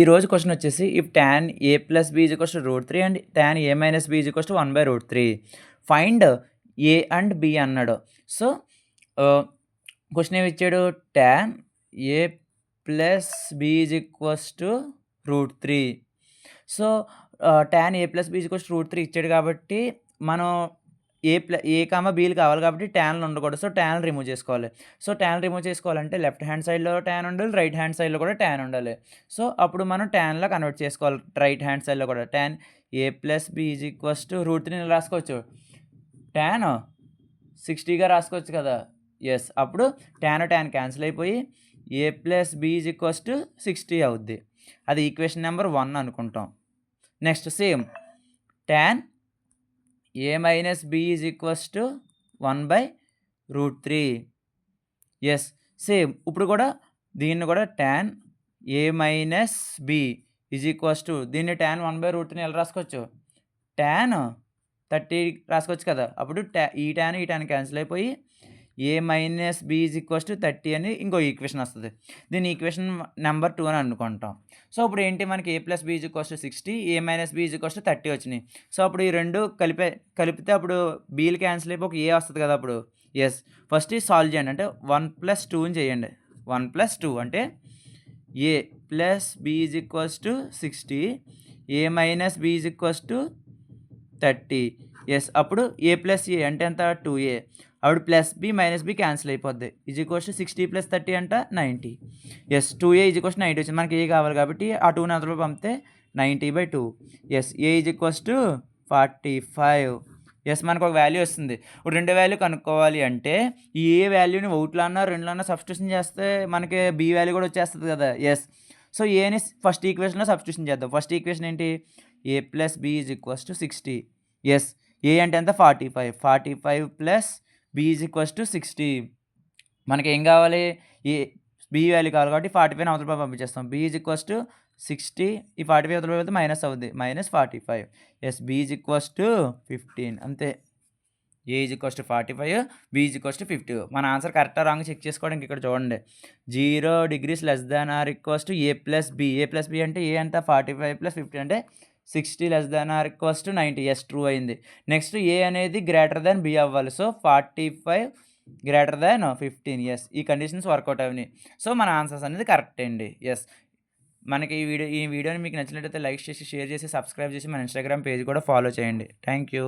ఈరోజు క్వెషన్ వచ్చేసి if tan a plus b is equals to √3 and tan a minus b is equals to 1/√3 find a and b అన్నాడు. So question ఏమి ఇచ్చాడు? tan a plus b is equals to √3. So tan a plus b is equals to √3 ఇచ్చాడు కాబట్టి మనం ఏ comma బీలు కావాలి కాబట్టి ట్యాన్లు ఉండకూడదు. సో ట్యాన్లు రిమూవ్ చేసుకోవాలి. సో ట్యాన్ రిమూవ్ చేసుకోవాలంటే లెఫ్ట్ హ్యాండ్ సైడ్లో ట్యాన్ ఉండాలి, రైట్ హ్యాండ్ సైడ్లో కూడా ట్యాన్ ఉండాలి. సో అప్పుడు మనం ట్యాన్లో కన్వర్ట్ చేసుకోవాలి. రైట్ హ్యాండ్ సైడ్లో కూడా tan A plus B is equals to √3 రాసుకోవచ్చు. ట్యాన్ 60గా రాసుకోవచ్చు కదా. ఎస్, అప్పుడు ట్యాన్ క్యాన్సిల్ అయిపోయి A plus B is equals to 60 అవుద్ది. అది ఈక్వేషన్ నెంబర్ 1 అనుకుంటాం. Next same tan a minus b is equals to 1/√3. Yes, same ఇప్పుడు కూడా దీన్ని కూడా tan a minus b is equals to దీన్ని ట్యాన్ 1/√3 ఎలా రాసుకోవచ్చు? ట్యాన్ 30 రాసుకోవచ్చు కదా. అప్పుడు ఈ ట్యాన్ క్యాన్సిల్ అయిపోయి a minus b is equals to 30 అని ఇంకో ఈక్వేషన్ వస్తుంది. దీన్ని ఈక్వేషన్ నెంబర్ 2 అని అనుకుంటాం. సో ఇప్పుడు ఏంటి, మనకి a plus b is equals to 60, a minus b is equals to 30 వచ్చినాయి. సో అప్పుడు ఈ రెండు కలిపితే అప్పుడు బీలు క్యాన్సిల్ అయిపోయి ఒక a వస్తుంది కదా. అప్పుడు ఎస్, ఫస్ట్ సాల్వ్ చేయండి. అంటే 1+2 చేయండి. 1+2 అంటే a plus b is equals to 60, a minus b is equals to 30. Yes, అప్పుడు a ప్లస్ a అంటే ఎంత? 2a. అప్పుడు plus B minus B cancel అయిపోద్ది. ఈజ్ ఈక్వల్స్ టు 60 + 30 అంట 90. Yes, 2a is equals to 90 వచ్చింది. మనకి ఏ కావాలి కాబట్టి ఆ 2ని అందులో పంపితే 90/2. Yes, a is equals to 45. Yes, మనకు ఒక వాల్యూ వస్తుంది. ఇప్పుడు రెండు వాల్యూ కనుక్కోవాలి అంటే ఈ ఏ వాల్యూని ఒకటిలో అన్నా రెండులో అన్నా సబ్స్టిట్యూషన్ చేస్తే మనకి బి వాల్యూ కూడా వచ్చేస్తుంది కదా. ఎస్, సో ఏని ఫస్ట్ ఈక్వేషన్లో సబ్స్టిట్యూషన్ చేద్దాం. ఫస్ట్ ఈక్వేషన్ ఏంటి? a plus B is equals to 60. Yes, A అంటే ఎంత? 45 plus b is equals to 60. మనకి ఏం కావాలి? ఏ బి వాల్యూ కావాలి కాబట్టి 45 అవతల పంపించేస్తాం. b ఈజ్ ఈక్వల్స్ టు 60, ఈ 45 అవతల వెళ్తే మైనస్ అవుద్ది, -45. Yes, b is equals to 15. అంతే. a is equals to 45, b is equals to 50. మన ఆన్సర్ కరెక్టా రాంగ్ చెక్ చేసుకోవడానికి ఇక్కడ చూడండి. 0 degrees less than or equals to a plus b అంటే a అంతా 45 + 50 అంటే 60 less than or equals to 90. Yes, true అయింది. నెక్స్ట్ a అనేది గ్రేటర్ దాన్ b అవ్వాలి. So 45 greater than 15. ఎస్, ఈ కండిషన్స్ వర్కౌట్ అయినాయి. సో మన ఆన్సర్స్ అనేది కరెక్ట్ అండి. ఎస్, మనకి ఈ వీడియోని మీకు నచ్చినట్లయితే లైక్ చేసి, షేర్ చేసి, సబ్స్క్రైబ్ చేసి మన ఇన్స్టాగ్రామ్ పేజ్ కూడా ఫాలో చేయండి. Thank you.